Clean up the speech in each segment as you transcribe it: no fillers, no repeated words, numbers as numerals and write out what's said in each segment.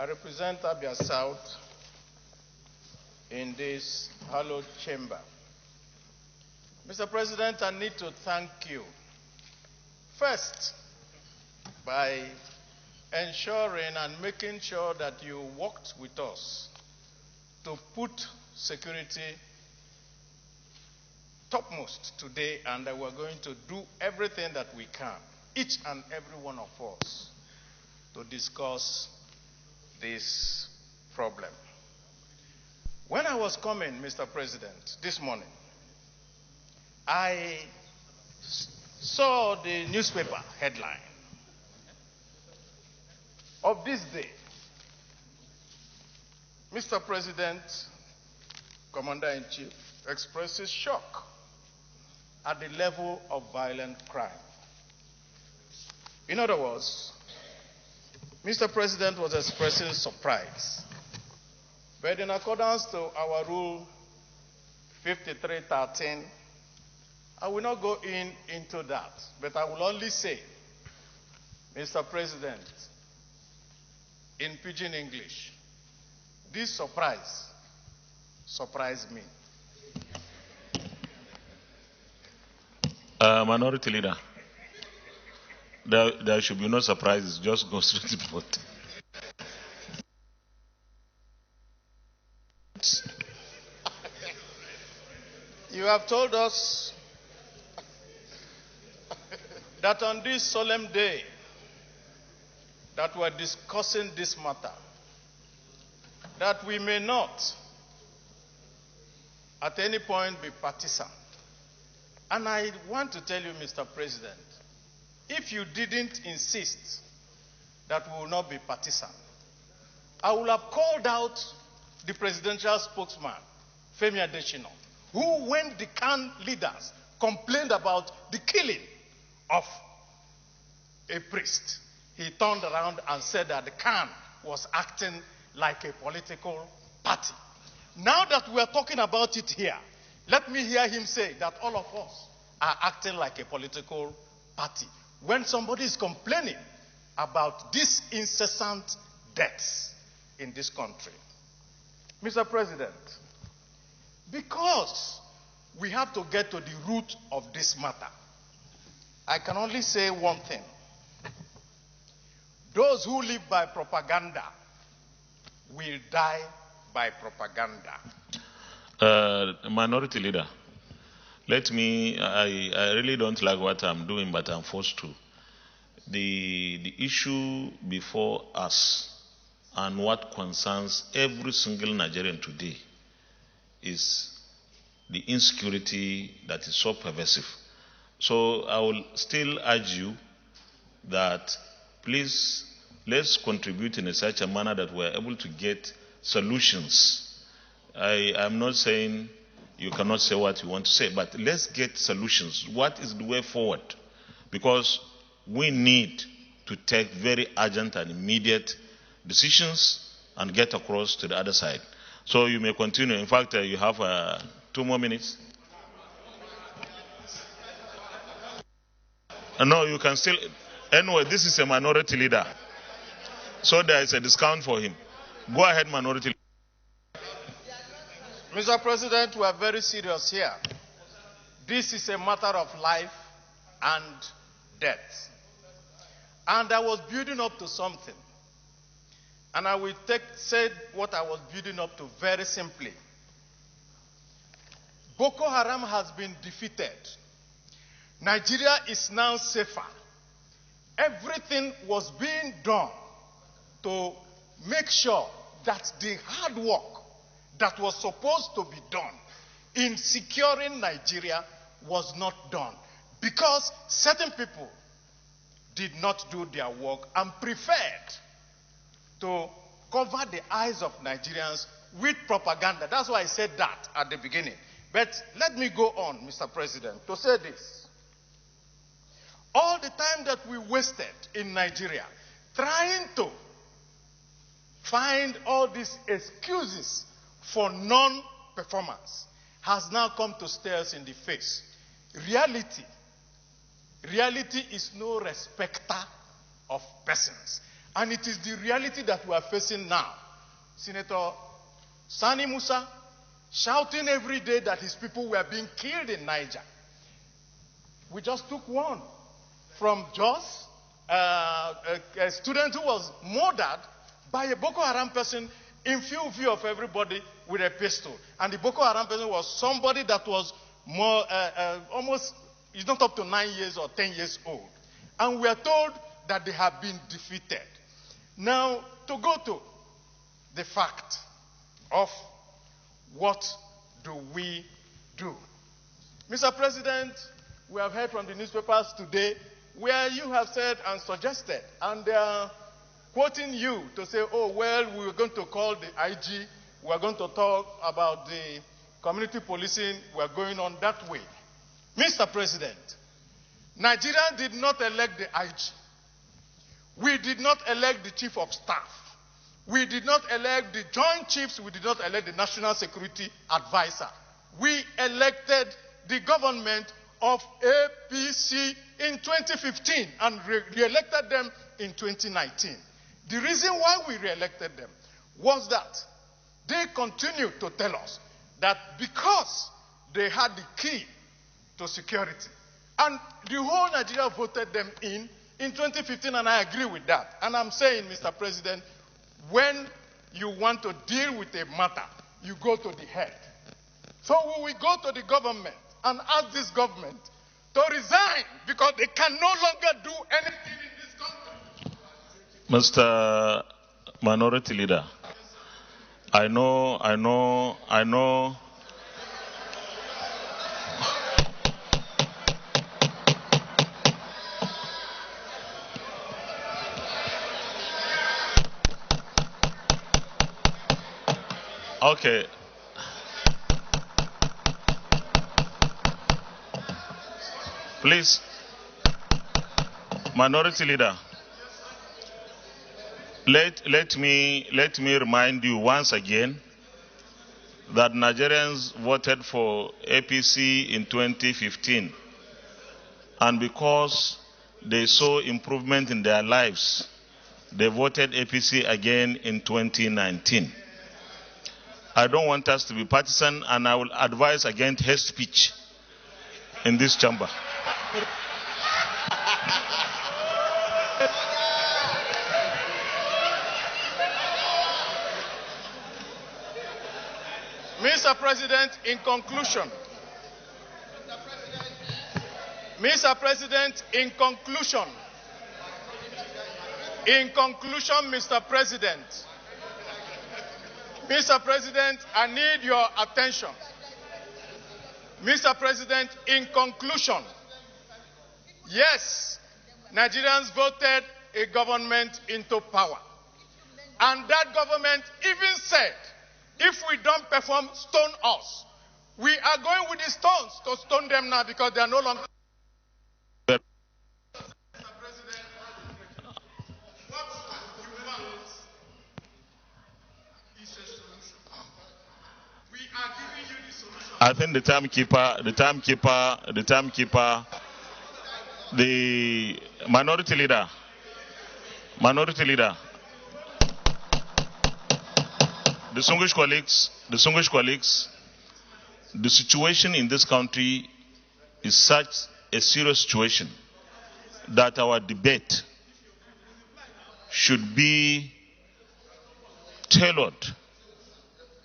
I represent Abia South in this hallowed chamber. Mr. President, I need to thank you first by ensuring and making sure that you worked with us to put security topmost today, and that we're going to do everything that we can, each and every one of us, to discuss this problem. When I was coming, Mr. President, this morning, I saw the newspaper headline of this day. Mr. President, Commander-in-Chief, expresses shock at the level of violent crime. In other words, Mr. President was expressing surprise. But in accordance to our rule 5313, I will not go into that, but I will only say, Mr. President, in pidgin English, this surprise surprised me. Minority Leader, there should be no surprises, just go straight to the vote. You have told us that on this solemn day that we're discussing this matter, that we may not at any point be partisan. And I want to tell you, Mr. President, if you didn't insist that we will not be partisan, I would have called out the presidential spokesman, Femi Adesina, who, when the CAN leaders complained about the killing of a priest, he turned around and said that the CAN was acting like a political party. Now that we are talking about it here, let me hear him say that all of us are acting like a political party when somebody is complaining about these incessant deaths in this country. Mr. President, because we have to get to the root of this matter, I can only say one thing. Those who live by propaganda will die by propaganda. Minority Leader, I really don't like what I'm doing, but I'm forced to. The issue before us and what concerns every single Nigerian today is the insecurity that is so pervasive. So I will still urge you that please let's contribute in such a manner that we're able to get solutions. I am not saying you cannot say what you want to say, but let's get solutions. What is the way forward? Because we need to take very urgent and immediate decisions and get across to the other side. So you may continue. In fact, you have 2 more minutes. No, you can still. Anyway, this is a minority leader. So there is a discount for him. Go ahead, minority leader. Mr. President, we are very serious here. This is a matter of life and death. And I was building up to something. And I will say what I was building up to very simply. Boko Haram has been defeated. Nigeria is now safer. Everything was being done to make sure that the hard work that was supposed to be done in securing Nigeria was not done because certain people did not do their work and preferred to cover the eyes of Nigerians with propaganda. That's why I said that at the beginning. But let me go on, Mr. President, to say this. All the time that we wasted in Nigeria trying to find all these excuses for non-performance has now come to stare us in the face. Reality is no respecter of persons. And it is the reality that we are facing now. Senator Sani Musa shouting every day that his people were being killed in Niger. We just took one from Jos, a student who was murdered by a Boko Haram person in full view of everybody with a pistol. And the Boko Haram person was somebody that was more, almost, he's not up to 9 years or 10 years old. And we are told that they have been defeated. Now, to go to the fact of what do we do? Mr. President, we have heard from the newspapers today where you have said and suggested, and they are quoting you to say, oh, well, we are going to call the IG, we are going to talk about the community policing, we are going on that way. Mr. President, Nigeria did not elect the IG. We did not elect the chief of staff. We did not elect the joint chiefs. We did not elect the national security advisor. We elected the government of APC in 2015 and re-elected them in 2019. The reason why we re-elected them was that they continued to tell us that because they had the key to security, and the whole Nigeria voted them in 2015, and I agree with that. And I'm saying, Mr. President, when you want to deal with a matter, you go to the head. So we will go to the government and ask this government to resign because they can no longer do anything in this country. Mr. Minority Leader, I know. Okay. Please, Minority Leader, let me remind you once again that Nigerians voted for APC in 2015, and because they saw improvement in their lives, they voted APC again in 2019. I don't want us to be partisan, and I will advise against hate speech in this chamber. Mr. President, in conclusion, Mr. President, in conclusion, Mr. President, I need your attention. Mr. President, in conclusion, yes, Nigerians voted a government into power. And that government even said, if we don't perform, stone us. We are going with the stones to stone them now because they are no longer. Mr. President, what you want is a solution. We are giving you the solution. I think the Minority Leader, distinguished colleagues, the situation in this country is such a serious situation that our debate should be tailored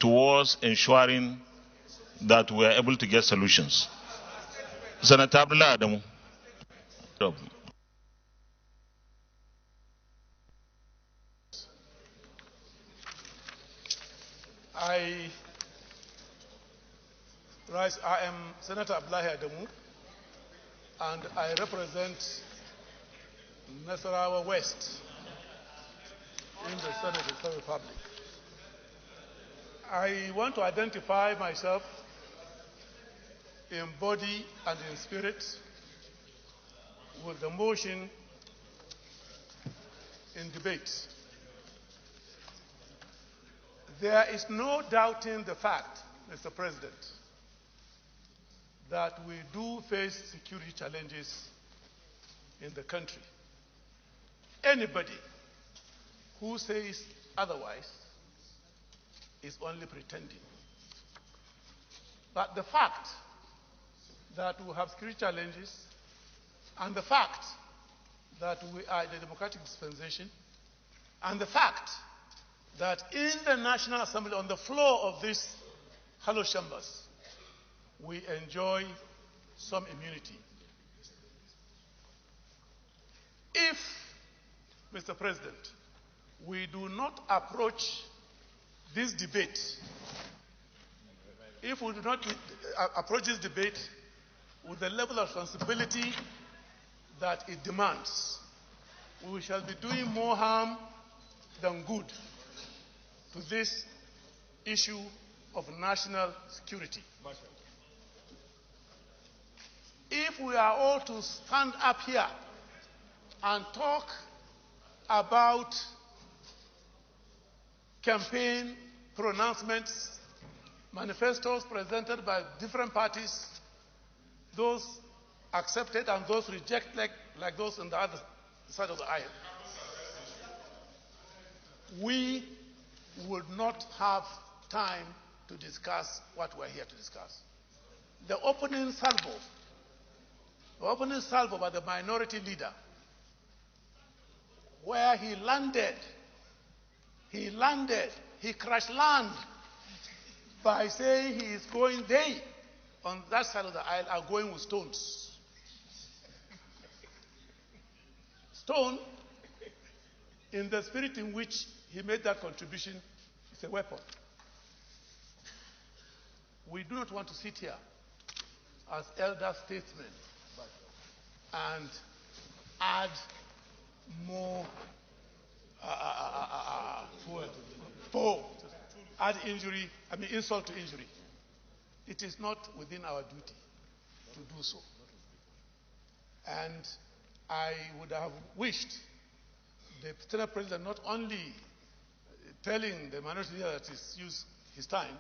towards ensuring that we are able to get solutions. Senator Abdullah Adamu. I am Senator Abdullah Adamu, and I represent Nasarawa West in the Senate of the Republic. I want to identify myself in body and in spirit with the motion in debate. There is no doubting the fact, Mr. President, that we do face security challenges in the country. Anybody who says otherwise is only pretending. But the fact that we have security challenges and the fact that we are in a democratic dispensation and the fact that in the National Assembly, on the floor of this hallowed chambers, we enjoy some immunity. If, Mr. President, we do not approach this debate, if we do not approach this debate with the level of responsibility that it demands, we shall be doing more harm than good to this issue of national security. If we are all to stand up here and talk about campaign pronouncements, manifestos presented by different parties, those accepted and those rejected, like those on the other side of the aisle, we would not have time to discuss what we're here to discuss. The opening salvo by the minority leader, where he crash land by saying he is going, they on that side of the aisle are going with stones. Stone, in the spirit in which he made that contribution, is a weapon. We do not want to sit here as elder statesmen and add more insult to injury. It is not within our duty to do so. And I would have wished the Senate President not only telling the minority leader that he's used his time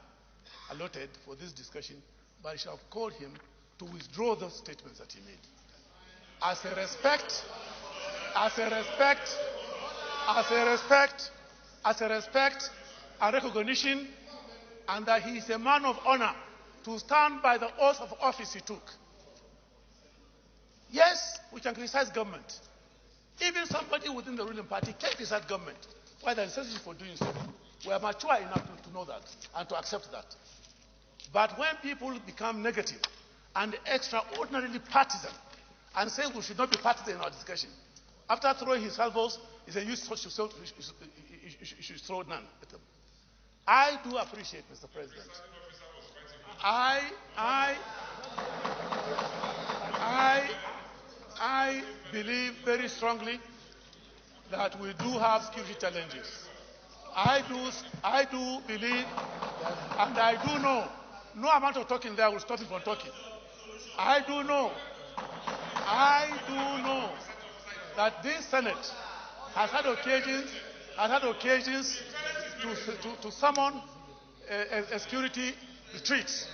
allotted for this discussion, but he should have called him to withdraw those statements that he made. As a respect and recognition, and that he is a man of honor to stand by the oath of office he took. Yes, we can criticize government. Even somebody within the ruling party can criticize government. Why there is necessity for doing so? We are mature enough to know that and to accept that. But when people become negative and extraordinarily partisan and say we should not be partisan in our discussion, after throwing his salvos, he said you should throw none at them. I do appreciate, Mr. President. I believe very strongly that we do have security challenges. I do believe, and I do know, no amount of talking there will stop me from talking. I do know that this Senate has had occasions to summon a security retreat.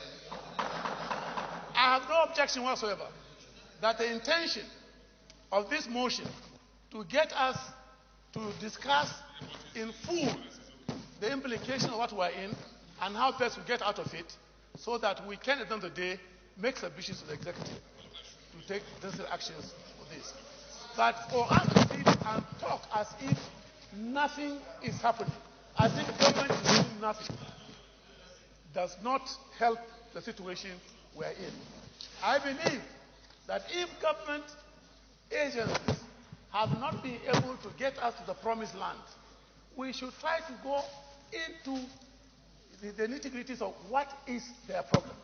I have no objection whatsoever that the intention of this motion to get us to discuss in full the implication of what we're in and how best we get out of it so that we can, at the end of the day, make submissions to the executive to take necessary actions for this. But for us to sit and talk as if nothing is happening, as if government is doing nothing, does not help the situation we're in. I believe that if government agencies have not been able to get us to the promised land, we should try to go into the nitty-gritties of what is their problem.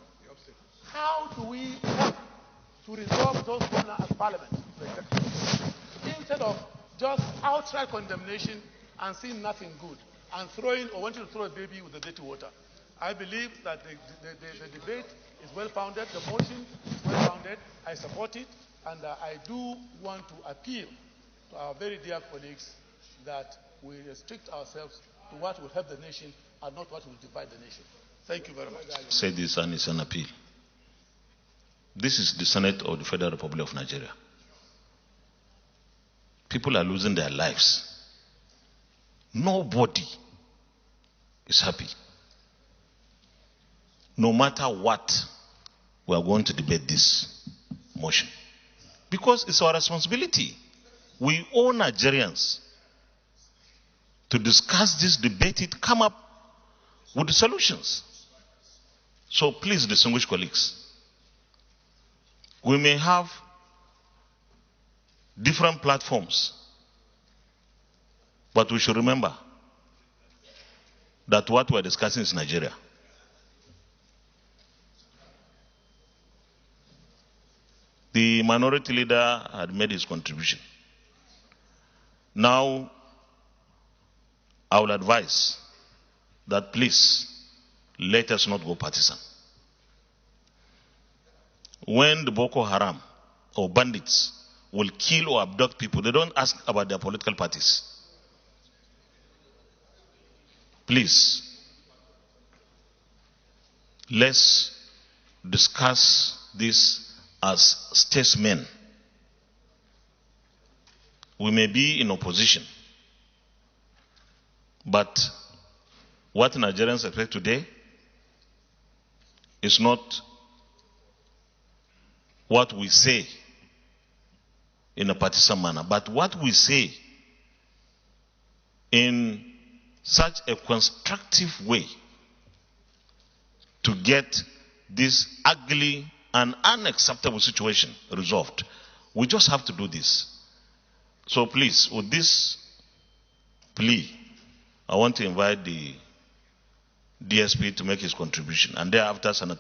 How do we help to resolve those problems as Parliament, instead of just outright condemnation and seeing nothing good and wanting to throw a baby with the dirty water. I believe that the debate is well-founded, the motion is well-founded, I support it, and I do want to appeal to our very dear colleagues that we restrict ourselves to what will help the nation and not what will divide the nation. Thank you very much. Say this, and it's an appeal. This is the Senate of the Federal Republic of Nigeria. People are losing their lives. Nobody is happy. No matter what, we are going to debate this motion. Because it's our responsibility. We owe Nigerians to discuss this, debate it, come up with the solutions. So please, distinguished colleagues, we may have different platforms, but we should remember that what we're discussing is Nigeria. The minority leader had made his contribution. Now, I would advise that please, let us not go partisan. When the Boko Haram or bandits will kill or abduct people, they don't ask about their political parties. Please, let's discuss this as statesmen. We may be in opposition, but what Nigerians expect today is not what we say in a partisan manner, but what we say in such a constructive way to get this ugly and unacceptable situation resolved. We just have to do this. So please, with this plea, I want to invite the DSP to make his contribution, and thereafter Senator